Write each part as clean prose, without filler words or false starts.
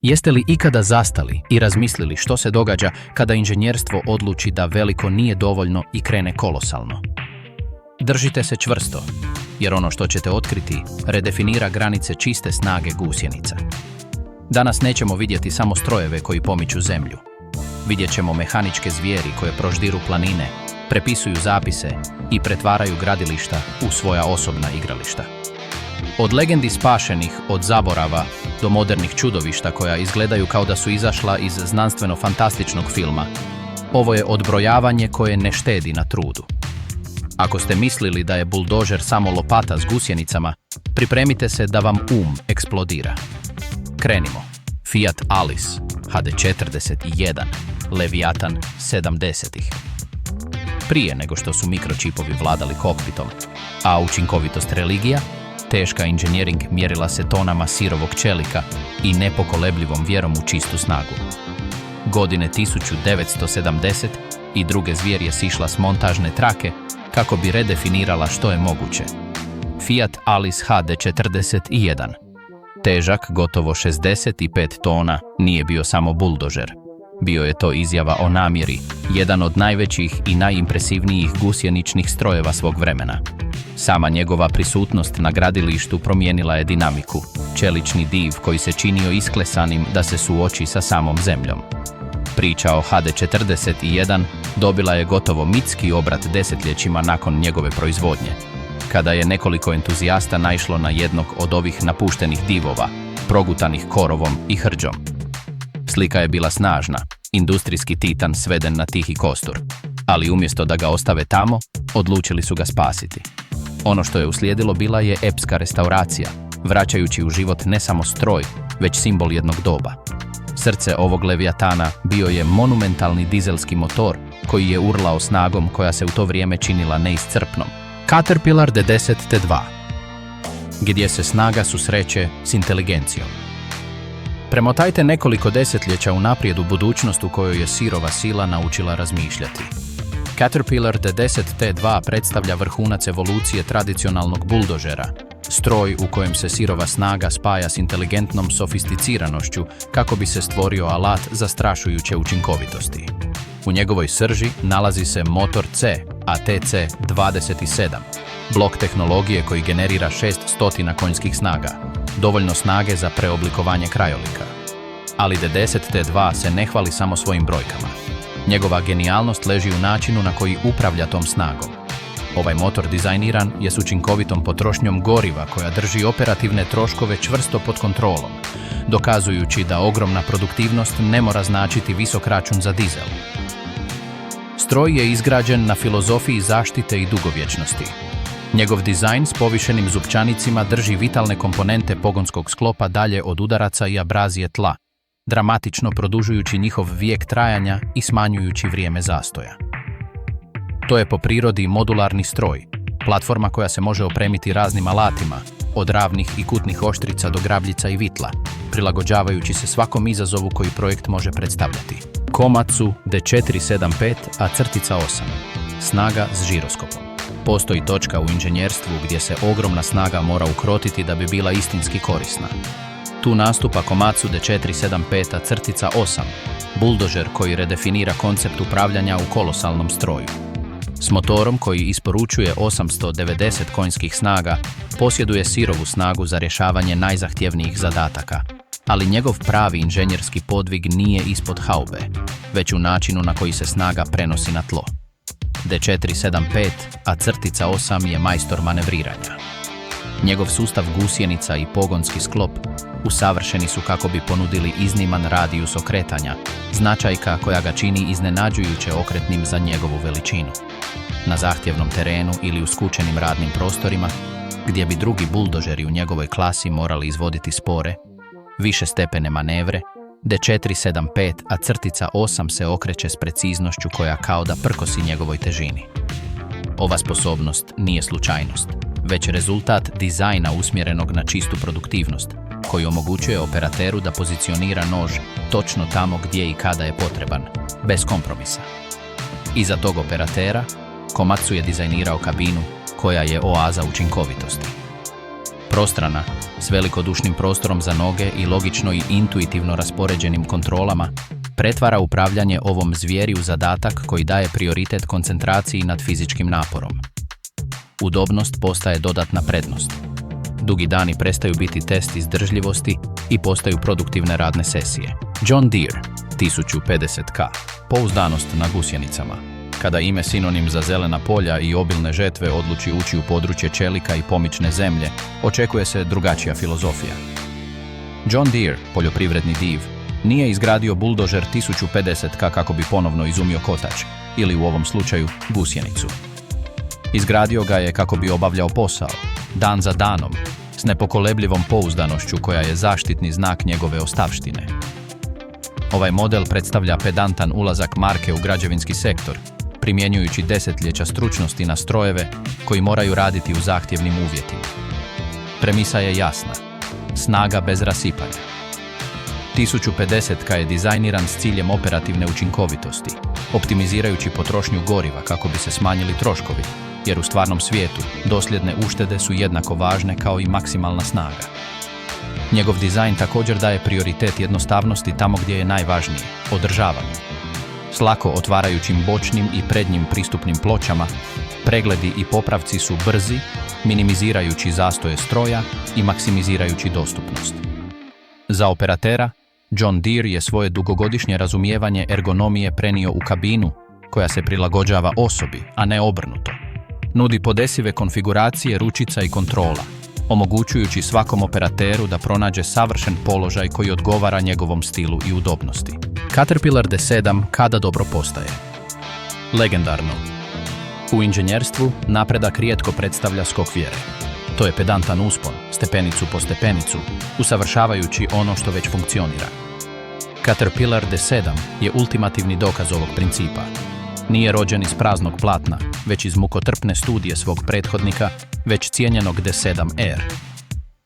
Jeste li ikada zastali i razmislili što se događa kada inženjerstvo odluči da veliko nije dovoljno i krene kolosalno? Držite se čvrsto, jer ono što ćete otkriti redefinira granice čiste snage gusjenica. Danas nećemo vidjeti samo strojeve koji pomiču zemlju. Vidjet ćemo mehaničke zvijeri koje proždiru planine, prepisuju zapise i pretvaraju gradilišta u svoja osobna igrališta. Od legendi spašenih od zaborava do modernih čudovišta koja izgledaju kao da su izašla iz znanstveno-fantastičnog filma, ovo je odbrojavanje koje ne štedi na trudu. Ako ste mislili da je buldožer samo lopata s gusjenicama, pripremite se da vam eksplodira. Krenimo. Fiat Alice HD41, Leviatan 70-ih. Prije nego što su mikročipovi vladali kokpitom, a učinkovitost religija, teška inženjering mjerila se tonama sirovog čelika i nepokolebljivom vjerom u čistu snagu. Godine 1970 i druge zvijer je sišla s montažne trake kako bi redefinirala što je moguće. Fiat Alice HD41. Težak gotovo 65 tona nije bio samo buldožer. Bio je to izjava o namjeri, jedan od najvećih i najimpresivnijih gusjeničnih strojeva svog vremena. Sama njegova prisutnost na gradilištu promijenila je dinamiku, čelični div koji se činio isklesanim da se suoči sa samom zemljom. Priča o HD41 dobila je gotovo mitski obrat desetljećima nakon njegove proizvodnje, kada je nekoliko entuzijasta naišlo na jednog od ovih napuštenih divova, progutanih korovom i hrđom. Slika je bila snažna, industrijski titan sveden na tihi kostur, ali umjesto da ga ostave tamo, odlučili su ga spasiti. Ono što je uslijedilo bila je epska restauracija, vraćajući u život ne samo stroj, već simbol jednog doba. Srce ovog Leviatana bio je monumentalni dizelski motor koji je urlao snagom koja se u to vrijeme činila neiscrpnom. Caterpillar D10 T2, gdje se snaga susreće s inteligencijom. Premotajte nekoliko desetljeća unaprijed u budućnost u kojoj je sirova sila naučila razmišljati. Caterpillar D10 T2 predstavlja vrhunac evolucije tradicionalnog buldožera, stroj u kojem se sirova snaga spaja s inteligentnom sofisticiranošću kako bi se stvorio alat zastrašujuće učinkovitosti. U njegovoj srži nalazi se motor C, ATC-27, blok tehnologije koji generira 600 konjskih snaga, dovoljno snage za preoblikovanje krajolika. Ali D10 T2 se ne hvali samo svojim brojkama. Njegova genijalnost leži u načinu na koji upravlja tom snagom. Ovaj motor dizajniran je s učinkovitom potrošnjom goriva koja drži operativne troškove čvrsto pod kontrolom, dokazujući da ogromna produktivnost ne mora značiti visok račun za dizel. Stroj je izgrađen na filozofiji zaštite i dugovječnosti. Njegov dizajn s povišenim zupčanicima drži vitalne komponente pogonskog sklopa dalje od udaraca i abrazije tla, dramatično produžujući njihov vijek trajanja i smanjujući vrijeme zastoja. To je po prirodi modularni stroj, platforma koja se može opremiti raznim alatima, od ravnih i kutnih oštrica do grabljica i vitla, prilagođavajući se svakom izazovu koji projekt može predstavljati. Komatsu D475-8, snaga s žiroskopom. Postoji točka u inženjerstvu gdje se ogromna snaga mora ukrotiti da bi bila istinski korisna. Tu nastupa Komatsu D475-8, buldožer koji redefinira koncept upravljanja u kolosalnom stroju. S motorom koji isporučuje 890 konjskih snaga, posjeduje sirovu snagu za rješavanje najzahtjevnijih zadataka, ali njegov pravi inženjerski podvig nije ispod haube, već u načinu na koji se snaga prenosi na tlo. D475-8 je majstor manevriranja. Njegov sustav gusjenica i pogonski sklop usavršeni su kako bi ponudili izniman radijus okretanja, značajka koja ga čini iznenađujuće okretnim za njegovu veličinu. Na zahtjevnom terenu ili u skučenim radnim prostorima, gdje bi drugi buldožeri u njegovoj klasi morali izvoditi spore, višestepene manevre, D475-8 se okreće s preciznošću koja kao da prkosi njegovoj težini. Ova sposobnost nije slučajnost, već rezultat dizajna usmjerenog na čistu produktivnost, koji omogućuje operateru da pozicionira nož točno tamo gdje i kada je potreban, bez kompromisa. Iza tog operatera, Komatsu je dizajnirao kabinu koja je oaza učinkovitosti. Prostrana, s velikodušnim prostorom za noge i logično i intuitivno raspoređenim kontrolama, pretvara upravljanje ovom zvijeri u zadatak koji daje prioritet koncentraciji nad fizičkim naporom. Udobnost postaje dodatna prednost. Dugi dani prestaju biti test izdržljivosti i postaju produktivne radne sesije. John Deere 1050K. Pouzdanost na gusjenicama. Kada ime sinonim za zelena polja i obilne žetve odluči ući u područje čelika i pomične zemlje, očekuje se drugačija filozofija. John Deere, poljoprivredni div, nije izgradio buldožer 1050K kako bi ponovno izumio kotač, ili u ovom slučaju gusjenicu. Izgradio ga je kako bi obavljao posao, dan za danom, s nepokolebljivom pouzdanošću koja je zaštitni znak njegove ostavštine. Ovaj model predstavlja pedantan ulazak marke u građevinski sektor, primjenjujući desetljeća stručnosti na strojeve koji moraju raditi u zahtjevnim uvjetima. Premisa je jasna. Snaga bez rasipanja. 1050K je dizajniran s ciljem operativne učinkovitosti, optimizirajući potrošnju goriva kako bi se smanjili troškovi, jer u stvarnom svijetu dosljedne uštede su jednako važne kao i maksimalna snaga. Njegov dizajn također daje prioritet jednostavnosti tamo gdje je najvažnije, održavanju. S lako otvarajućim bočnim i prednjim pristupnim pločama, pregledi i popravci su brzi, minimizirajući zastoje stroja i maksimizirajući dostupnost. Za operatera, John Deere je svoje dugogodišnje razumijevanje ergonomije prenio u kabinu, koja se prilagođava osobi, a ne obrnuto. Nudi podesive konfiguracije ručica i kontrola, omogućujući svakom operateru da pronađe savršen položaj koji odgovara njegovom stilu i udobnosti. Caterpillar D7 kada dobro postaje. Legendarno. U inženjerstvu napredak rijetko predstavlja skok vjere. To je pedantan uspon, stepenicu po stepenicu, usavršavajući ono što već funkcionira. Caterpillar D7 je ultimativni dokaz ovog principa. Nije rođen iz praznog platna, već iz mukotrpne studije svog prethodnika, već cijenjenog D7R.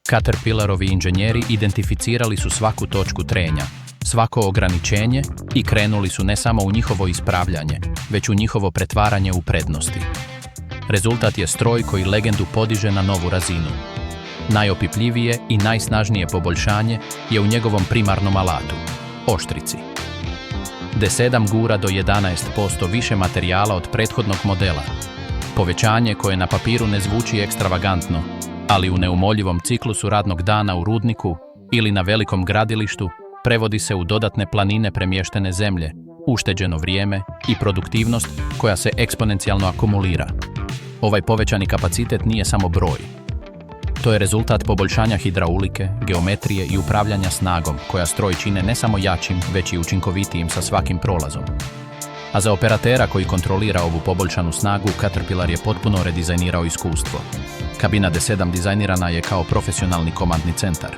Caterpillarovi inženjeri identificirali su svaku točku trenja, svako ograničenje i krenuli su ne samo u njihovo ispravljanje, već u njihovo pretvaranje u prednosti. Rezultat je stroj koji legendu podiže na novu razinu. Najopipljivije i najsnažnije poboljšanje je u njegovom primarnom alatu – oštrici. D7 gura do 11% više materijala od prethodnog modela. Povećanje koje na papiru ne zvuči ekstravagantno, ali u neumoljivom ciklusu radnog dana u rudniku ili na velikom gradilištu prevodi se u dodatne planine premještene zemlje, ušteđeno vrijeme i produktivnost koja se eksponencijalno akumulira. Ovaj povećani kapacitet nije samo broj. To je rezultat poboljšanja hidraulike, geometrije i upravljanja snagom, koja stroj čine ne samo jačim, već i učinkovitijim sa svakim prolazom. A za operatera koji kontrolira ovu poboljšanu snagu, Caterpillar je potpuno redizajnirao iskustvo. Kabina D7 dizajnirana je kao profesionalni komandni centar.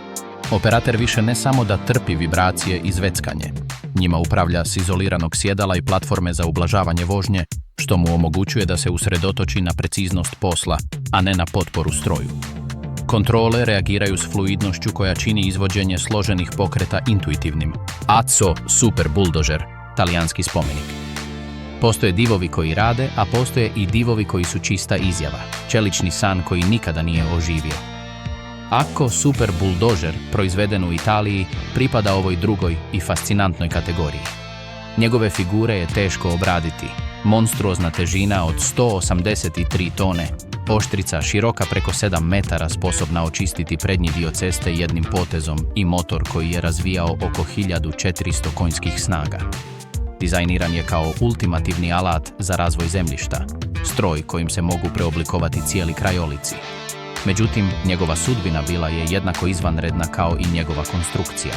Operater više ne samo da trpi vibracije i zveckanje. Njima upravlja s izoliranog sjedala i platforme za ublažavanje vožnje, što mu omogućuje da se usredotoči na preciznost posla, a ne na potporu stroju. Kontrole reagiraju s fluidnošću koja čini izvođenje složenih pokreta intuitivnim. AZO Super Bulldozer, talijanski spomenik. Postoje divovi koji rade, a postoje i divovi koji su čista izjava, čelični san koji nikada nije oživio. AZO Super Bulldozer, proizveden u Italiji, pripada ovoj drugoj i fascinantnoj kategoriji. Njegove figure je teško obraditi. Monstruozna težina od 183 tone, oštrica široka preko 7 metara sposobna očistiti prednji dio ceste jednim potezom i motor koji je razvijao oko 1400 konjskih snaga. Dizajniran je kao ultimativni alat za razvoj zemljišta, stroj kojim se mogu preoblikovati cijeli krajolici. Međutim, njegova sudbina bila je jednako izvanredna kao i njegova konstrukcija.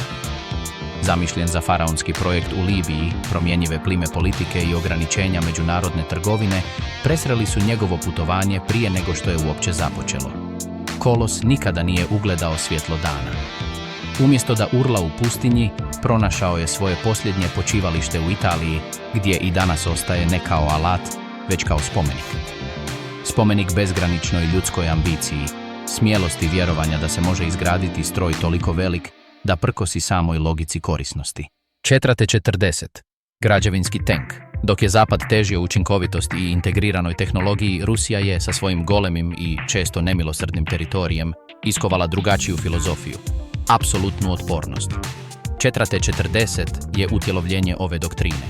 Zamišljen za faraonski projekt u Libiji, promjenjive plime politike i ograničenja međunarodne trgovine presreli su njegovo putovanje prije nego što je uopće započelo. Kolos nikada nije ugledao svjetlo dana. Umjesto da urla u pustinji, pronašao je svoje posljednje počivalište u Italiji, gdje i danas ostaje ne kao alat, već kao spomenik. Spomenik bezgraničnoj ljudskoj ambiciji, smjelosti vjerovanja da se može izgraditi stroj toliko velik da prkosi samoj logici korisnosti. 440. Građevinski tank. Dok je Zapad težio učinkovitosti i integriranoj tehnologiji, Rusija je sa svojim golemim i često nemilosrdnim teritorijem iskovala drugačiju filozofiju, apsolutnu otpornost. 4T-40 je utjelovljenje ove doktrine.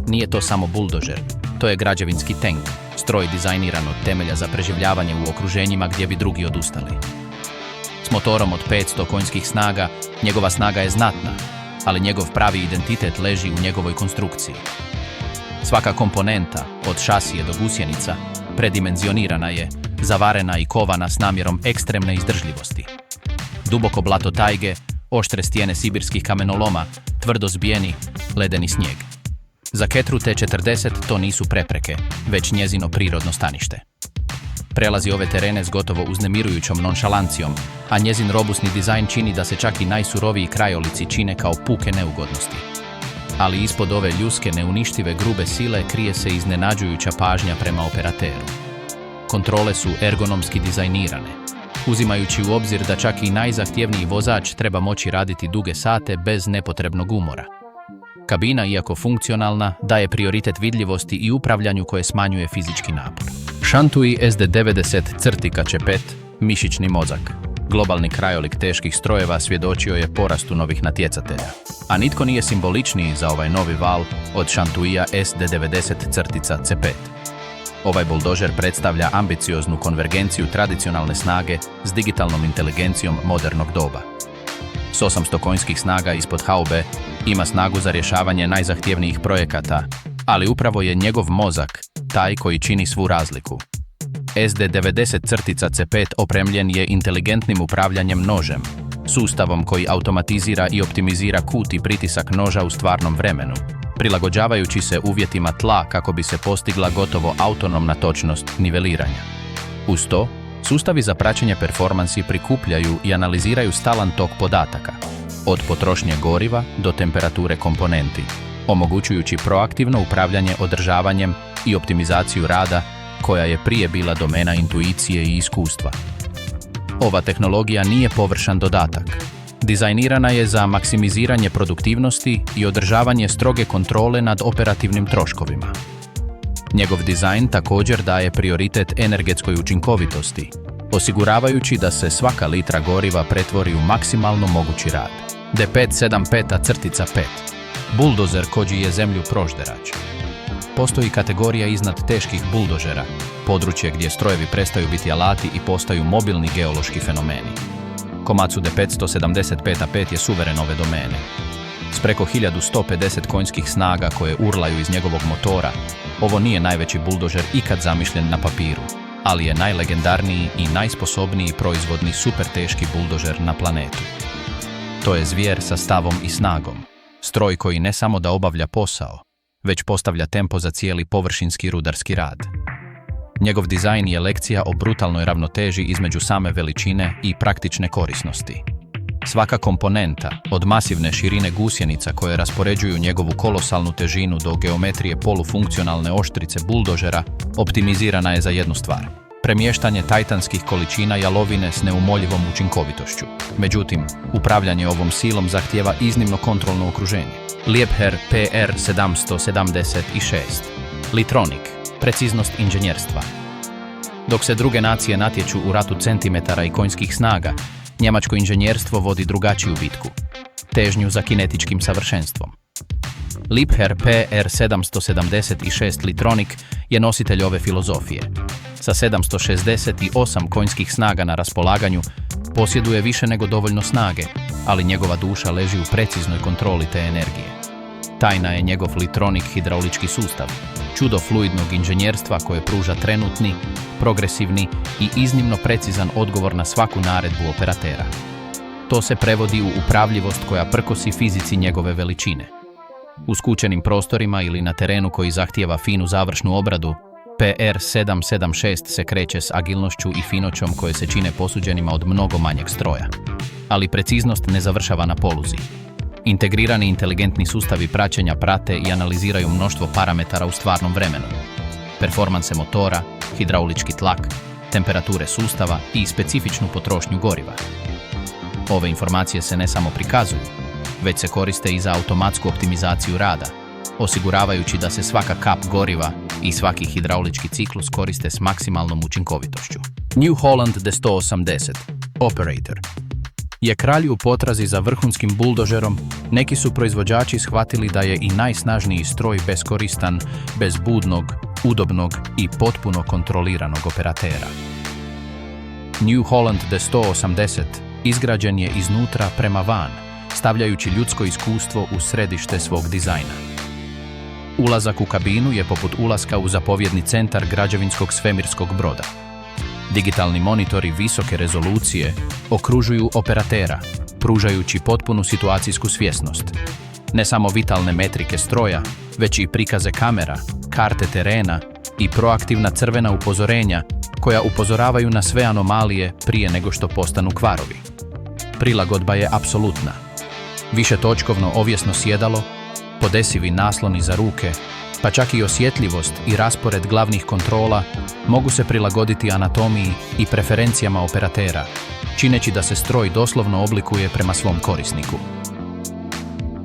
Nije to samo buldožer, to je građevinski tank, stroj dizajniran od temelja za preživljavanje u okruženjima gdje bi drugi odustali. S motorom od 500 konjskih snaga, njegova snaga je znatna, ali njegov pravi identitet leži u njegovoj konstrukciji. Svaka komponenta, od šasije do gusjenica, predimenzionirana je, zavarena i kovana s namjerom ekstremne izdržljivosti. Duboko blato tajge, oštre stijene sibirskih kamenoloma, tvrdo zbijeni, ledeni snijeg. Za Ketru T-40 to nisu prepreke, već njezino prirodno stanište. Prelazi ove terene s gotovo uznemirujućom nonšalancijom, a njezin robusni dizajn čini da se čak i najsuroviji krajolici čine kao puke neugodnosti. Ali ispod ove ljuske neuništive grube sile krije se iznenađujuća pažnja prema operateru. Kontrole su ergonomski dizajnirane, uzimajući u obzir da čak i najzahtjevniji vozač treba moći raditi duge sate bez nepotrebnog umora. Kabina, iako funkcionalna, daje prioritet vidljivosti i upravljanju koje smanjuje fizički napor. Shantui SD90-5 mišićni mozak. Globalni krajolik teških strojeva svjedočio je porastu novih natjecatelja. A nitko nije simboličniji za ovaj novi val od Shantuia SD90-5. Ovaj buldožer predstavlja ambicioznu konvergenciju tradicionalne snage s digitalnom inteligencijom modernog doba. S 800 konjskih snaga ispod haube ima snagu za rješavanje najzahtjevnijih projekata, ali upravo je njegov mozak taj koji čini svu razliku. SD90-5 opremljen je inteligentnim upravljanjem nožem, sustavom koji automatizira i optimizira kut i pritisak noža u stvarnom vremenu, prilagođavajući se uvjetima tla kako bi se postigla gotovo autonomna točnost niveliranja. Uz to, sustavi za praćenje performansi prikupljaju i analiziraju stalan tok podataka, od potrošnje goriva do temperature komponenti, omogućujući proaktivno upravljanje održavanjem i optimizaciju rada koja je prije bila domena intuicije i iskustva. Ova tehnologija nije površan dodatak. Dizajnirana je za maksimiziranje produktivnosti i održavanje stroge kontrole nad operativnim troškovima. Njegov dizajn također daje prioritet energetskoj učinkovitosti, osiguravajući da se svaka litra goriva pretvori u maksimalno mogući rad. D575-5. Buldozer koji je zemlju prožderač. Postoji kategorija iznad teških buldožera, područje gdje strojevi prestaju biti alati i postaju mobilni geološki fenomeni. Komatsu D575-5 je suveren ove domene. S preko 1150 konjskih snaga koje urlaju iz njegovog motora, ovo nije najveći buldožer ikad zamišljen na papiru, ali je najlegendarniji i najsposobniji proizvodni superteški buldožer na planetu. To je zvijer sa stavom i snagom, stroj koji ne samo da obavlja posao, već postavlja tempo za cijeli površinski rudarski rad. Njegov dizajn je lekcija o brutalnoj ravnoteži između same veličine i praktične korisnosti. Svaka komponenta, od masivne širine gusjenica koje raspoređuju njegovu kolosalnu težinu do geometrije polufunkcionalne oštrice buldožera, optimizirana je za jednu stvar: premještanje tajtanskih količina jalovine s neumoljivom učinkovitošću. Međutim, upravljanje ovom silom zahtijeva iznimno kontrolno okruženje. Liebherr PR776. Litronik. Preciznost inženjerstva. Dok se druge nacije natječu u ratu centimetara i konjskih snaga, njemačko inženjerstvo vodi drugačiju bitku. Težnju za kinetičkim savršenstvom. Liebherr PR776 Litronik je nositelj ove filozofije. Sa 768 konjskih snaga na raspolaganju, posjeduje više nego dovoljno snage, ali njegova duša leži u preciznoj kontroli te energije. Tajna je njegov Litronik hidraulički sustav, čudo fluidnog inženjerstva koje pruža trenutni, progresivni i iznimno precizan odgovor na svaku naredbu operatera. To se prevodi u upravljivost koja prkosi fizici njegove veličine. U skučenim prostorima ili na terenu koji zahtijeva finu završnu obradu, PR776 se kreće s agilnošću i finoćom koje se čine posuđenima od mnogo manjeg stroja. Ali preciznost ne završava na poluzi. Integrirani inteligentni sustavi praćenja prate i analiziraju mnoštvo parametara u stvarnom vremenu. Performanse motora, hidraulički tlak, temperature sustava i specifičnu potrošnju goriva. Ove informacije se ne samo prikazuju, već se koriste i za automatsku optimizaciju rada, osiguravajući da se svaka kap goriva i svaki hidraulički ciklus koriste s maksimalnom učinkovitošću. New Holland D180 Operator je kralj u potrazi za vrhunskim buldožerom. Neki su proizvođači shvatili da je i najsnažniji stroj beskoristan, bez budnog, udobnog i potpuno kontroliranog operatera. New Holland D180 izgrađen je iznutra prema van, stavljajući ljudsko iskustvo u središte svog dizajna. Ulazak u kabinu je poput ulaska u zapovjedni centar građevinskog svemirskog broda. Digitalni monitori visoke rezolucije okružuju operatera, pružajući potpunu situacijsku svjesnost. Ne samo vitalne metrike stroja, već i prikaze kamera, karte terena i proaktivna crvena upozorenja koja upozoravaju na sve anomalije prije nego što postanu kvarovi. Prilagodba je apsolutna. Višetočkovno ovijesno sjedalo, podesivi nasloni za ruke, pa čak i osjetljivost i raspored glavnih kontrola mogu se prilagoditi anatomiji i preferencijama operatera, čineći da se stroj doslovno oblikuje prema svom korisniku.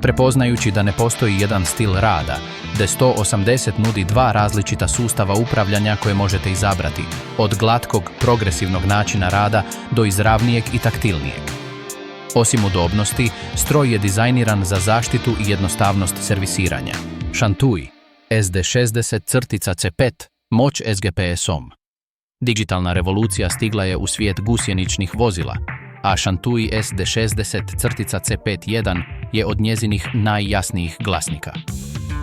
Prepoznajući da ne postoji jedan stil rada, D180 nudi dva različita sustava upravljanja koje možete izabrati, od glatkog, progresivnog načina rada do izravnijeg i taktilnijeg. Osim udobnosti, stroj je dizajniran za zaštitu i jednostavnost servisiranja. Shantui SD60-C5 moć s GPS-om. Digitalna revolucija stigla je u svijet gusjeničnih vozila, a Shantui SD60-C5 je od njezinih najjasnijih glasnika.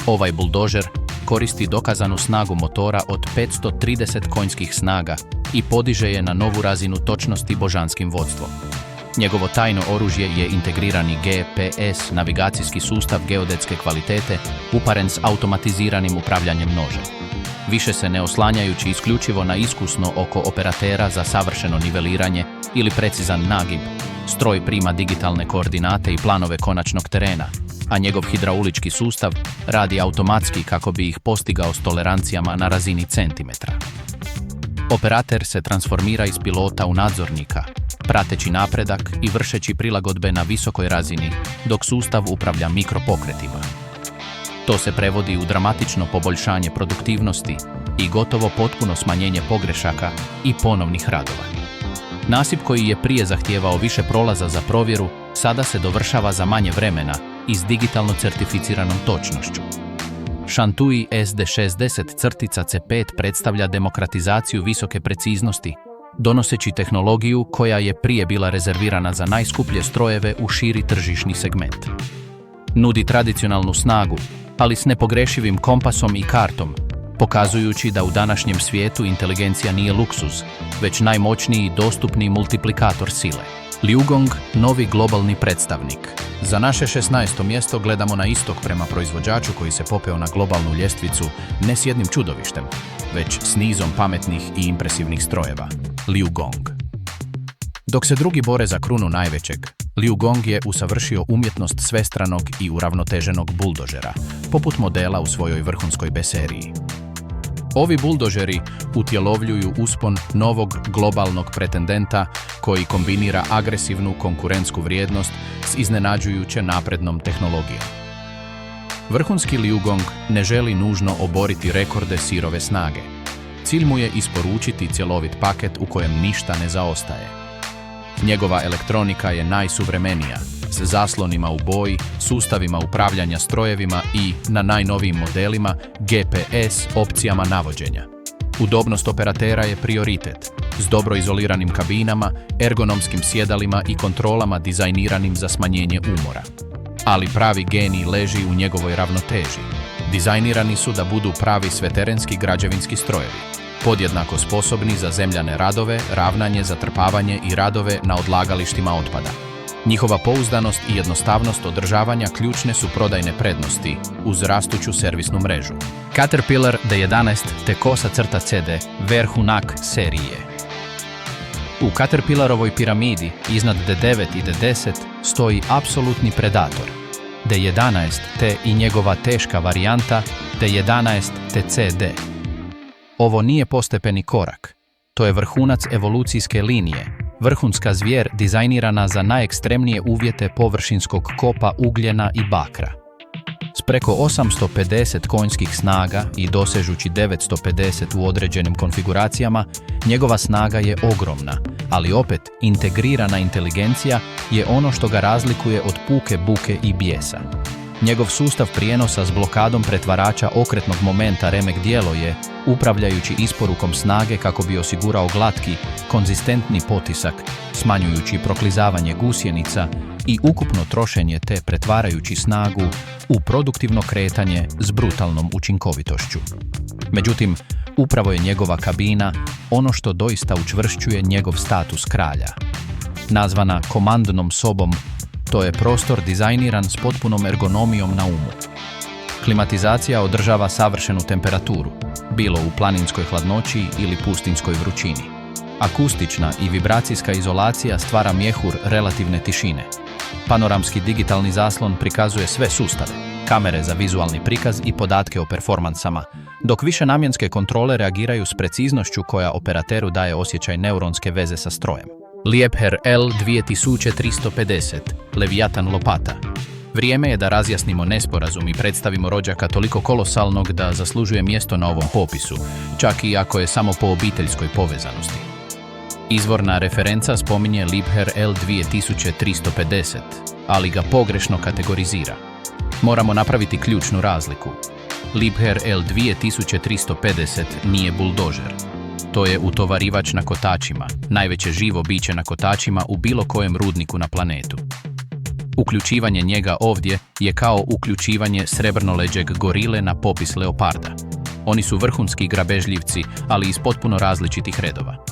Ovaj buldožer koristi dokazanu snagu motora od 530 konjskih snaga i podiže je na novu razinu točnosti božanskim vodstvom. Njegovo tajno oružje je integrirani GPS navigacijski sustav geodetske kvalitete uparen s automatiziranim upravljanjem nožem. Više se ne oslanjajući isključivo na iskusno oko operatera za savršeno niveliranje ili precizan nagib, stroj prima digitalne koordinate i planove konačnog terena, a njegov hidraulički sustav radi automatski kako bi ih postigao s tolerancijama na razini centimetra. Operater se transformira iz pilota u nadzornika, prateći napredak i vršeći prilagodbe na visokoj razini, dok sustav upravlja mikropokretima. To se prevodi u dramatično poboljšanje produktivnosti i gotovo potpuno smanjenje pogrešaka i ponovnih radova. Nasip koji je prije zahtijevao više prolaza za provjeru, sada se dovršava za manje vremena i s digitalno certificiranom točnošću. Shantui SD60-C5 predstavlja demokratizaciju visoke preciznosti, donoseći tehnologiju koja je prije bila rezervirana za najskuplje strojeve u širi tržišni segment. Nudi tradicionalnu snagu, ali s nepogrešivim kompasom i kartom, pokazujući da u današnjem svijetu inteligencija nije luksuz, već najmoćniji i dostupni multiplikator sile. Liugong, novi globalni predstavnik. Za naše 16. mjesto gledamo na istok prema proizvođaču koji se popeo na globalnu ljestvicu ne s jednim čudovištem, već s nizom pametnih i impresivnih strojeva. Liugong. Dok se drugi bore za krunu najvećeg, Liugong je usavršio umjetnost svestranog i uravnoteženog buldožera, poput modela u svojoj vrhunskoj B seriji. Ovi buldožeri utjelovljuju uspon novog globalnog pretendenta koji kombinira agresivnu konkurentsku vrijednost s iznenađujuće naprednom tehnologijom. Vrhunski Liugong ne želi nužno oboriti rekorde sirove snage. Cilj mu je isporučiti cjelovit paket u kojem ništa ne zaostaje. Njegova elektronika je najsuvremenija, s zaslonima u boji, sustavima upravljanja strojevima i, na najnovijim modelima, GPS opcijama navođenja. Udobnost operatera je prioritet, s dobro izoliranim kabinama, ergonomskim sjedalima i kontrolama dizajniranim za smanjenje umora. Ali pravi genij leži u njegovoj ravnoteži. Dizajnirani su da budu pravi sveterenski građevinski strojevi, podjednako sposobni za zemljane radove, ravnanje, zatrpavanje i radove na odlagalištima otpada. Njihova pouzdanost i jednostavnost održavanja ključne su prodajne prednosti uz rastuću servisnu mrežu. Caterpillar D11 T-CD Verhunak serije. U Caterpillarovoj piramidi iznad D9 i D10 stoji apsolutni predator, D11 T i njegova teška varijanta D11 TCD. Ovo nije postepeni korak, to je vrhunac evolucijske linije, vrhunska zvijer dizajnirana za najekstremnije uvjete površinskog kopa ugljena i bakra. S preko 850 konjskih snaga i dosežući 950 u određenim konfiguracijama, njegova snaga je ogromna, ali opet integrirana inteligencija je ono što ga razlikuje od puke buke i bijesa. Njegov sustav prijenosa s blokadom pretvarača okretnog momenta remek-dijelo je, upravljajući isporukom snage kako bi osigurao glatki, konzistentni potisak, smanjujući proklizavanje gusjenica i ukupno trošenje te pretvarajući snagu u produktivno kretanje s brutalnom učinkovitošću. Međutim, upravo je njegova kabina ono što doista učvršćuje njegov status kralja. Nazvana komandnom sobom, to je prostor dizajniran s potpunom ergonomijom na umu. Klimatizacija održava savršenu temperaturu, bilo u planinskoj hladnoći ili pustinjskoj vrućini. Akustična i vibracijska izolacija stvara mjehur relativne tišine. Panoramski digitalni zaslon prikazuje sve sustave, kamere za vizualni prikaz i podatke o performansama, dok višenamjenske kontrole reagiraju s preciznošću koja operateru daje osjećaj neuronske veze sa strojem. Liebherr L2350, Leviatan lopata. Vrijeme je da razjasnimo nesporazum i predstavimo rođaka toliko kolosalnog da zaslužuje mjesto na ovom popisu, čak i ako je samo po obiteljskoj povezanosti. Izvorna referenca spominje Liebherr L2350, ali ga pogrešno kategorizira. Moramo napraviti ključnu razliku. Liebherr L2350 nije buldožer. To je utovarivač na kotačima, najveće živo biće na kotačima u bilo kojem rudniku na planetu. Uključivanje njega ovdje je kao uključivanje srebrnoleđeg gorile na popis leoparda. Oni su vrhunski grabežljivci, ali iz potpuno različitih redova.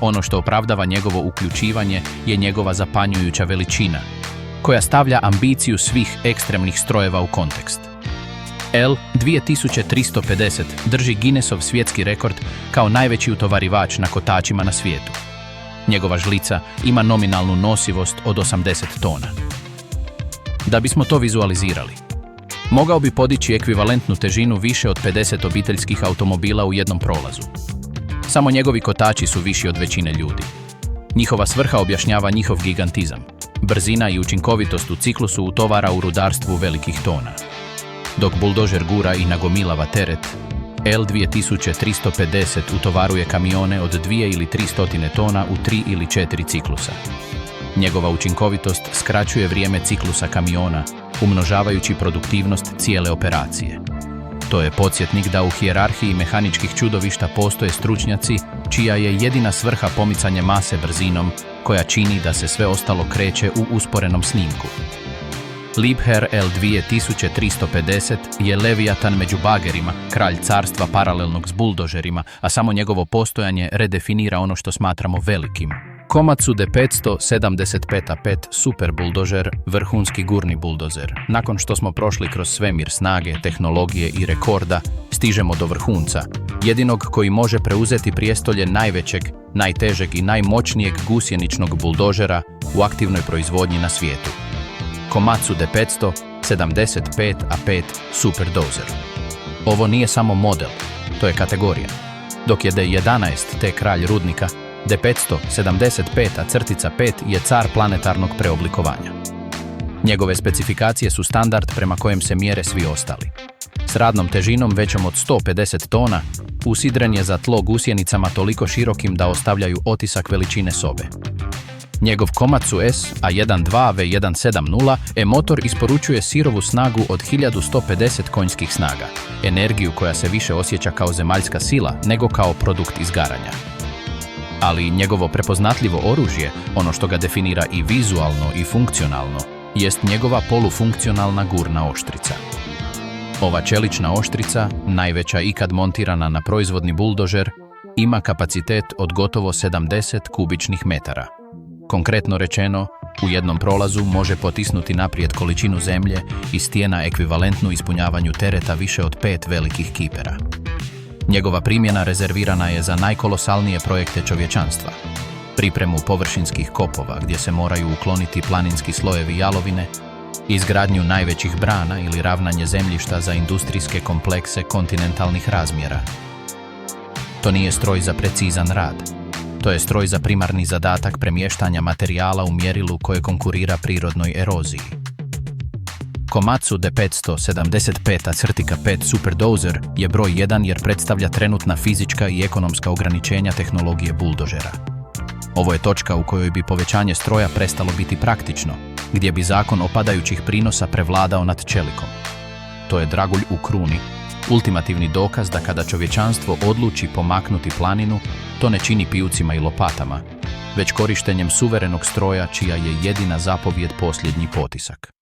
Ono što opravdava njegovo uključivanje je njegova zapanjujuća veličina, koja stavlja ambiciju svih ekstremnih strojeva u kontekst. L2350 drži Guinnessov svjetski rekord kao najveći utovarivač na kotačima na svijetu. Njegova žlica ima nominalnu nosivost od 80 tona. Da bismo to vizualizirali, mogao bi podići ekvivalentnu težinu više od 50 obiteljskih automobila u jednom prolazu. Samo njegovi kotači su viši od većine ljudi. Njihova svrha objašnjava njihov gigantizam. Brzina i učinkovitost u ciklusu utovara u rudarstvu velikih tona. Dok buldožer gura i nagomilava teret, L2350 utovaruje kamione od 2 ili 300 tona u 3 ili 4 ciklusa. Njegova učinkovitost skraćuje vrijeme ciklusa kamiona, umnožavajući produktivnost cijele operacije. To je podsjetnik da u hijerarhiji mehaničkih čudovišta postoje stručnjaci čija je jedina svrha pomicanje mase brzinom koja čini da se sve ostalo kreće u usporenom snimku. Liebherr L2350 je Leviatan među bagerima, kralj carstva paralelnog s buldožerima, a samo njegovo postojanje redefinira ono što smatramo velikim. Komatsu D575A5 super buldožer, vrhunski gurni buldozer. Nakon što smo prošli kroz svemir snage, tehnologije i rekorda, stižemo do vrhunca, jedinog koji može preuzeti prijestolje najvećeg, najtežeg i najmoćnijeg gusjeničnog buldožera u aktivnoj proizvodnji na svijetu. Komatsu D575A5 super dozer. Ovo nije samo model, to je kategorija. Dok je D11 te kralj rudnika, D575A-5 je car planetarnog preoblikovanja. Njegove specifikacije su standard prema kojem se mjere svi ostali. S radnom težinom većom od 150 tona, usidren je za tlo gusjenicama toliko širokim da ostavljaju otisak veličine sobe. Njegov Komatsu S A12V170 motor isporučuje sirovu snagu od 1150 konjskih snaga, energiju koja se više osjeća kao zemaljska sila nego kao produkt izgaranja. Ali njegovo prepoznatljivo oružje, ono što ga definira i vizualno i funkcionalno, jest njegova polufunkcionalna gurna oštrica. Ova čelična oštrica, najveća ikad montirana na proizvodni buldožer, ima kapacitet od gotovo 70 kubičnih metara. Konkretno rečeno, u jednom prolazu može potisnuti naprijed količinu zemlje i stijena ekvivalentnu ispunjavanju tereta više od 5 velikih kipera. Njegova primjena rezervirana je za najkolosalnije projekte čovječanstva. Pripremu površinskih kopova gdje se moraju ukloniti planinski slojevi jalovine, izgradnju najvećih brana ili ravnanje zemljišta za industrijske komplekse kontinentalnih razmjera. To nije stroj za precizan rad. To je stroj za primarni zadatak premještanja materijala u mjerilu koje konkurira prirodnoj eroziji. Komatsu D575-5 Super Dozer je broj 1 jer predstavlja trenutna fizička i ekonomska ograničenja tehnologije buldožera. Ovo je točka u kojoj bi povećanje stroja prestalo biti praktično, gdje bi zakon opadajućih prinosa prevladao nad čelikom. To je dragulj u kruni, ultimativni dokaz da kada čovječanstvo odluči pomaknuti planinu, to ne čini pijucima i lopatama, već korištenjem suverenog stroja čija je jedina zapovijed posljednji potisak.